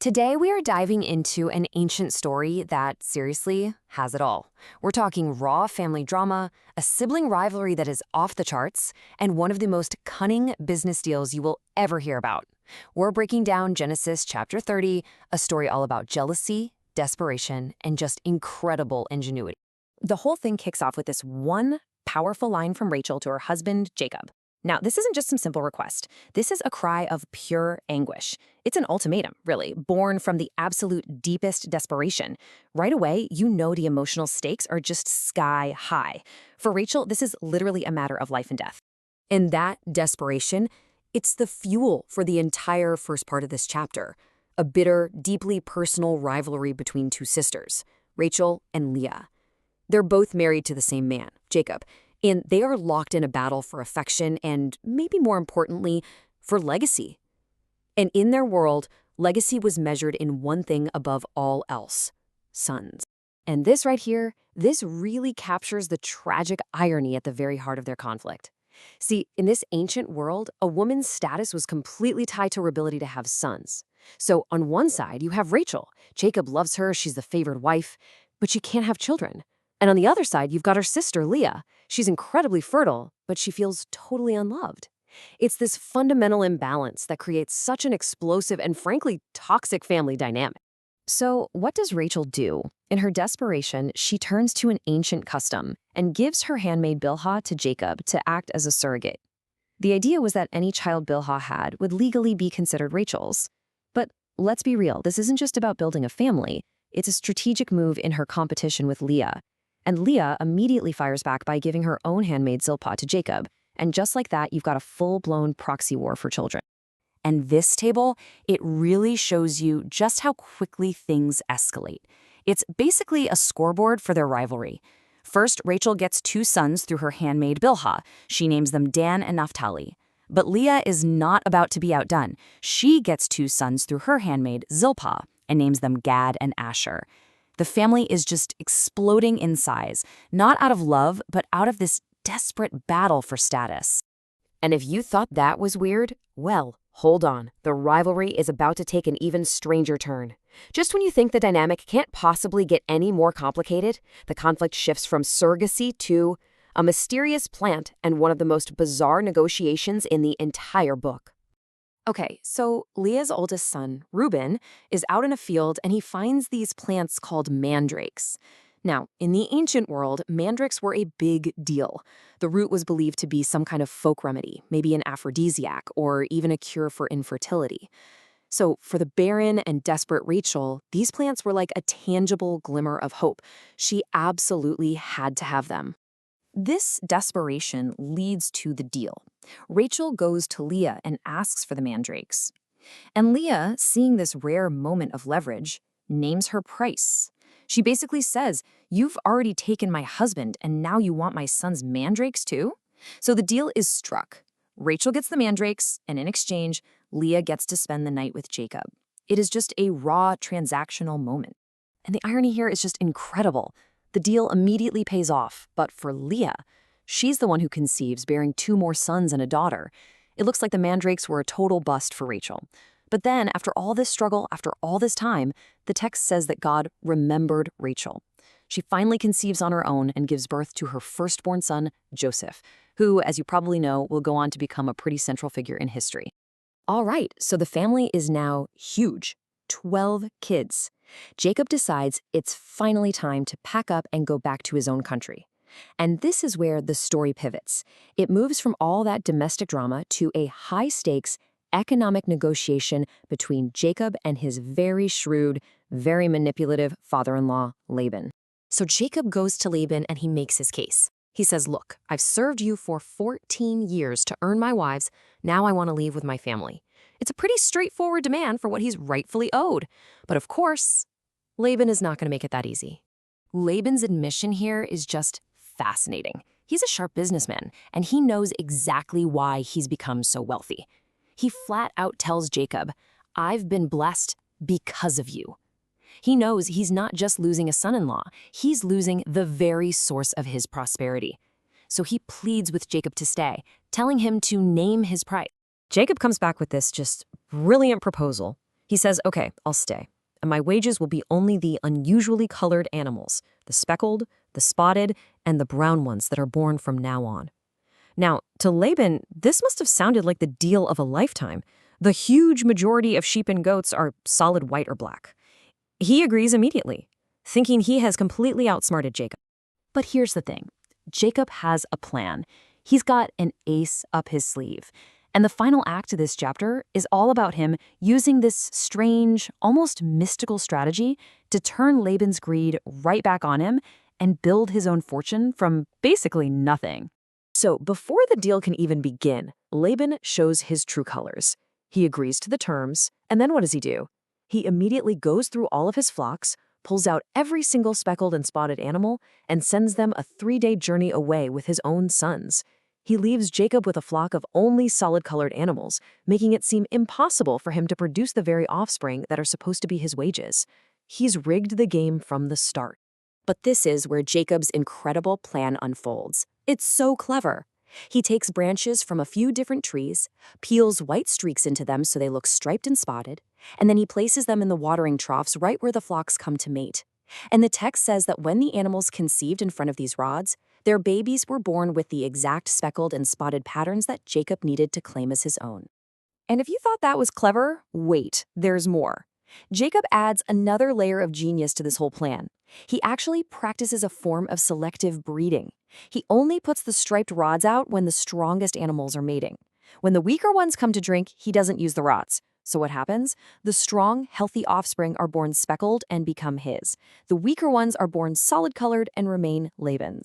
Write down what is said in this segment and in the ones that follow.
Today, we are diving into an ancient story that, seriously, has it all. We're talking raw family drama, a sibling rivalry that is off the charts, and one of the most cunning business deals you will ever hear about. We're breaking down Genesis chapter 30, a story all about jealousy, desperation, and just incredible ingenuity. The whole thing kicks off with this one powerful line from Rachel to her husband, Jacob. Now, this isn't just some simple request. This is a cry of pure anguish. It's an ultimatum, really, born from the absolute deepest desperation. Right away, you know the emotional stakes are just sky high. For Rachel, this is literally a matter of life and death. And that desperation, it's the fuel for the entire first part of this chapter. A bitter, deeply personal rivalry between two sisters, Rachel and Leah. They're both married to the same man, Jacob, and they are locked in a battle for affection and, maybe more importantly, for legacy. And in their world, legacy was measured in one thing above all else: sons. And this right here, this really captures the tragic irony at the very heart of their conflict. See, in this ancient world, a woman's status was completely tied to her ability to have sons. So on one side, you have Rachel. Jacob loves her, she's the favored wife, but she can't have children. And on the other side, you've got her sister, Leah. She's incredibly fertile, but she feels totally unloved. It's this fundamental imbalance that creates such an explosive and frankly toxic family dynamic. So what does Rachel do? In her desperation, she turns to an ancient custom and gives her handmaid Bilhah to Jacob to act as a surrogate. The idea was that any child Bilhah had would legally be considered Rachel's. But let's be real, this isn't just about building a family. It's a strategic move in her competition with Leah. And Leah immediately fires back by giving her own handmaid Zilpah to Jacob. And just like that, you've got a full-blown proxy war for children. And this table, it really shows you just how quickly things escalate. It's basically a scoreboard for their rivalry. First, Rachel gets two sons through her handmaid Bilhah. She names them Dan and Naphtali. But Leah is not about to be outdone. She gets two sons through her handmaid Zilpah and names them Gad and Asher. The family is just exploding in size, not out of love, but out of this desperate battle for status. And if you thought that was weird, well, hold on. The rivalry is about to take an even stranger turn. Just when you think the dynamic can't possibly get any more complicated, the conflict shifts from surrogacy to a mysterious plant and one of the most bizarre negotiations in the entire book. Okay, so Leah's oldest son, Reuben, is out in a field and he finds these plants called mandrakes. Now, in the ancient world, mandrakes were a big deal. The root was believed to be some kind of folk remedy, maybe an aphrodisiac or even a cure for infertility. So for the barren and desperate Rachel, these plants were like a tangible glimmer of hope. She absolutely had to have them. This desperation leads to the deal. Rachel goes to Leah and asks for the mandrakes. And Leah, seeing this rare moment of leverage, names her price. She basically says, "You've already taken my husband, and now you want my son's mandrakes too?" So the deal is struck. Rachel gets the mandrakes, and in exchange, Leah gets to spend the night with Jacob. It is just a raw transactional moment. And the irony here is just incredible. The deal immediately pays off, but for Leah, she's the one who conceives, bearing two more sons and a daughter. It looks like the mandrakes were a total bust for Rachel. But then, after all this struggle, after all this time, the text says that God remembered Rachel. She finally conceives on her own and gives birth to her firstborn son, Joseph, who, as you probably know, will go on to become a pretty central figure in history. All right, so the family is now huge. 12 kids. Jacob decides it's finally time to pack up and go back to his own country. And this is where the story pivots. It moves from all that domestic drama to a high-stakes economic negotiation between Jacob and his very shrewd, very manipulative father-in-law, Laban. So Jacob goes to Laban and he makes his case. He says, "Look, I've served you for 14 years to earn my wives. Now I want to leave with my family." It's a pretty straightforward demand for what he's rightfully owed. But of course, Laban is not going to make it that easy. Laban's admission here is just fascinating. He's a sharp businessman, and he knows exactly why he's become so wealthy. He flat out tells Jacob, "I've been blessed because of you." He knows he's not just losing a son-in-law, he's losing the very source of his prosperity. So he pleads with Jacob to stay, telling him to name his price. Jacob comes back with this just brilliant proposal. He says, okay, I'll stay, and my wages will be only the unusually colored animals, the speckled, the spotted, and the brown ones that are born from now on. Now, to Laban, this must have sounded like the deal of a lifetime. The huge majority of sheep and goats are solid white or black. He agrees immediately, thinking he has completely outsmarted Jacob. But here's the thing. Jacob has a plan. He's got an ace up his sleeve. And the final act of this chapter is all about him using this strange, almost mystical strategy to turn Laban's greed right back on him and build his own fortune from basically nothing. So before the deal can even begin, Laban shows his true colors. He agrees to the terms, and then what does he do? He immediately goes through all of his flocks, pulls out every single speckled and spotted animal, and sends them a 3-day journey away with his own sons. He leaves Jacob with a flock of only solid-colored animals, making it seem impossible for him to produce the very offspring that are supposed to be his wages. He's rigged the game from the start. But this is where Jacob's incredible plan unfolds. It's so clever. He takes branches from a few different trees, peels white streaks into them so they look striped and spotted, and then he places them in the watering troughs right where the flocks come to mate. And the text says that when the animals conceived in front of these rods, their babies were born with the exact speckled and spotted patterns that Jacob needed to claim as his own. And if you thought that was clever, wait, there's more. Jacob adds another layer of genius to this whole plan. He actually practices a form of selective breeding. He only puts the striped rods out when the strongest animals are mating. When the weaker ones come to drink, he doesn't use the rods. So what happens? The strong, healthy offspring are born speckled and become his. The weaker ones are born solid-colored and remain Laban's.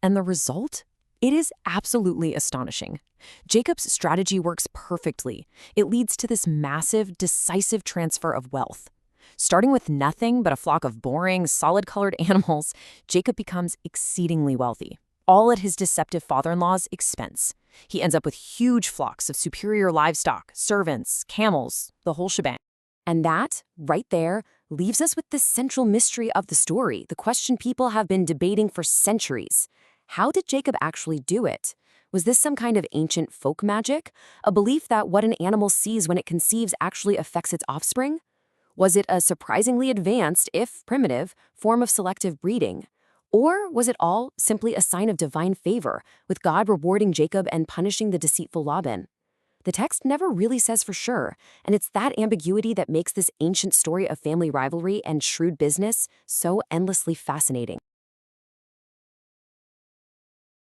And the result? It is absolutely astonishing. Jacob's strategy works perfectly. It leads to this massive, decisive transfer of wealth. Starting with nothing but a flock of boring, solid-colored animals, Jacob becomes exceedingly wealthy, all at his deceptive father-in-law's expense. He ends up with huge flocks of superior livestock, servants, camels, the whole shebang. And that, right there, leaves us with the central mystery of the story, the question people have been debating for centuries. How did Jacob actually do it? Was this some kind of ancient folk magic? A belief that what an animal sees when it conceives actually affects its offspring? Was it a surprisingly advanced, if primitive, form of selective breeding? Or was it all simply a sign of divine favor, with God rewarding Jacob and punishing the deceitful Laban? The text never really says for sure, and it's that ambiguity that makes this ancient story of family rivalry and shrewd business so endlessly fascinating.